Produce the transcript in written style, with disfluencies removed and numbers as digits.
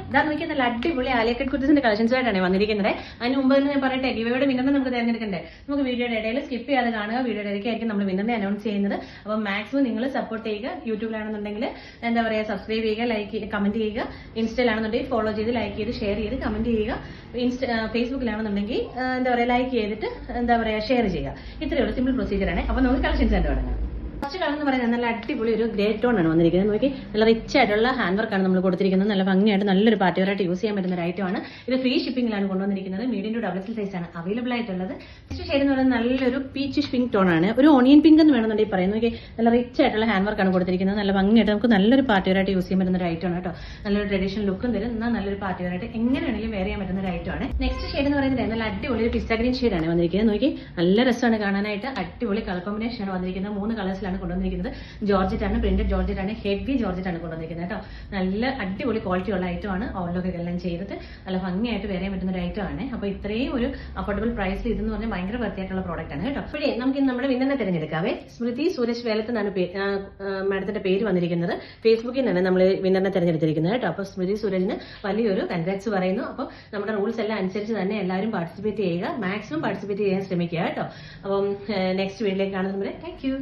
ഇതാ നോക്കിയാൽ നല്ല അടിപൊളി ആലിയക്കട്ട് കുർത്തീസിന്റെ കളക്ഷൻസ് ആയിട്ടാണ് വന്നിരിക്കുന്നത്. അതിന് മുമ്പ് തന്നെ ഞാൻ പറയട്ടെ, ഗിവയുടെ വിന്നറിനെ നമുക്ക് തിരഞ്ഞെടുക്കണ്ടേ. നമുക്ക് വീഡിയോയുടെ ഇടയിൽ സ്കിപ്പ് ചെയ്യാതെ കാണുക. വീഡിയോയുടെ ഇടയ്ക്കായിരിക്കും നമ്മൾ വിന്നറിനെ അനൗൺസ് ചെയ്യുന്നത്. അപ്പോൾ മാക്സിമം നിങ്ങൾ സപ്പോർട്ട് ചെയ്യുക. യൂട്യൂബിലാണെന്നുണ്ടെങ്കിൽ എന്താ പറയുക, സബ്സ്ക്രൈബ് ചെയ്യുക, ലൈക്ക് കമന്റ് ചെയ്യുക. ഇൻസ്റ്റയിലാണെന്നുണ്ടെങ്കിൽ ഫോളോ ചെയ്ത് ലൈക്ക് ചെയ്ത് ഷെയർ ചെയ്ത് കമന്റ് ചെയ്യുക. ഫേസ്ബുക്കിലാണെന്നുണ്ടെങ്കിൽ എന്താ പറയുക, ലൈക്ക് ചെയ്തിട്ട് എന്താ പറയുക, ഷെയർ ചെയ്യുക. ഇത്രയേ ഉള്ളൂ, സിമ്പിൾ പ്രൊസീജിയറാണ്. അപ്പോൾ നമുക്ക് കളക്ഷൻസ് ആയിട്ട് തുടങ്ങാം. ഫസ്റ്റ് കളർ എന്ന് പറയുന്നത് നല്ല അടിപൊളി ഒരു ഗ്രേ ടോൺ ആണ് വന്നിരിക്കുന്നത്. നോക്കി, നല്ല റിച്ച് ആയിട്ടുള്ള ഹാൻഡ് വർക്കാണ് നമ്മൾ കൊടുത്തിരിക്കുന്നത്. നല്ല ഭംഗിയായിട്ട് നല്ലൊരു പാർട്ടി വെയറായിട്ട് യൂസ് ചെയ്യാൻ പറ്റുന്ന ഒരു ഐറ്റമാണ്. ഇത് ഫ്രീ ഷിപ്പിംഗിലാണ് കൊണ്ടുവന്നിരിക്കുന്നത്. Medium to double XL size ആണ് അവൈലബിൾ ആയിട്ടുള്ളത്. നെക്സ്റ്റ് ഷെയ്ഡ് എന്ന് പറയുന്നത് നല്ലൊരു പീച്ചിഷ് പിങ്ക് ടോൺ ആണ്. ഒരു ഓണിയൻ പിങ്ക് എന്ന് വേണമെന്നുണ്ടെങ്കിൽ പറയാം. നോക്കി, നല്ല റിച്ച് ആയിട്ടുള്ള ഹാൻഡ് വർക്കാണ് കൊടുത്തിരിക്കുന്നത്. നല്ല ഭംഗിയായിട്ട് നമുക്ക് നല്ലൊരു പാർട്ടി വെയറായിട്ട് യൂസ് ചെയ്യാൻ പറ്റുന്ന ഒരു ഐറ്റമാണ് കേട്ടോ. നല്ലൊരു ട്രഡീഷണൽ ലുക്കും തരും. എന്നാൽ നല്ലൊരു പാർട്ടി വെയറായിട്ട് എങ്ങനെയാണെങ്കിലും വെയർ ചെയ്യാൻ പറ്റുന്ന ഒരു ഐറ്റമാണ്. നെക്സ്റ്റ് ഷെയ്ഡ് എന്ന് പറയുന്നത് നല്ല അടിപൊളി ഒരു പിസ്ത ഗ്രീൻ ഷെയ്ഡാണ് വന്നിരിക്കുന്നത്. നോക്കി, നല്ല രസമാണ് കാണാനായിട്ട്. അടിപൊളി കളർ കോമ്പിനേഷൻ ആണ് വന്നിരിക്കുന്നത്. 3 കളേഴ്സിലാണ് കൊണ്ടുവന്നിരിക്കുന്നത്. ജോർജറ്റ് ആണ്, പ്രിന്റഡ് ജോർജറ്റ് ആണ്, ഹെവി ജോർജറ്റ് ആണ് കൊണ്ടുവന്നിരിക്കുന്നത് കേട്ടോ. നല്ല അടിപൊളി ക്വാളിറ്റി ഉള്ള ഐറ്റം ആണ്. ഓവർലോക്ക് എല്ലാം ചെയ്തിട്ട് നല്ല ഭംഗിയായിട്ട് വരാൻ പറ്റുന്ന ഒരു ഐറ്റം ആണ്. അപ്പോൾ ഇത്രയും ഒരു അഫോർഡബിൾ പ്രൈസിൽ ഇതെന്ന് പറഞ്ഞാൽ ഭയങ്കര വൃത്തിയായിട്ടുള്ള പ്രോഡക്റ്റ് ആണ് കേട്ടോ. അപ്പോഴേ നമുക്ക് നമ്മുടെ വിന്നറിനെ തിരഞ്ഞെടുക്കാവേ. സ്മൃതി സുരേഷ് വേലത്ത് എന്നാണ് മാഡത്തിന്റെ പേര് വന്നിരിക്കുന്നത്. ഫേസ്ബുക്കിൽ നിന്നാണ് നമ്മൾ വിന്നറിനെ തിരഞ്ഞെടുത്തിരിക്കുന്നത് കേട്ടോ. അപ്പോൾ സ്മൃതി സുരേഷിന് വലിയൊരു കൺഗ്രാറ്റ്സ് പറയുന്നു. അപ്പോൾ നമ്മുടെ റൂൾസ് എല്ലാം അനുസരിച്ച് തന്നെ എല്ലാവരും പാർട്ടിസിപ്പേറ്റ് ചെയ്യുക. മാക്സിമം പാർട്ടിസിപ്പേറ്റ് ചെയ്യാൻ ശ്രമിക്കുക കേട്ടോ. അപ്പം നെക്സ്റ്റ് വീഡിയോയിലേക്ക് കാണുന്നവരെ താങ്ക് യു.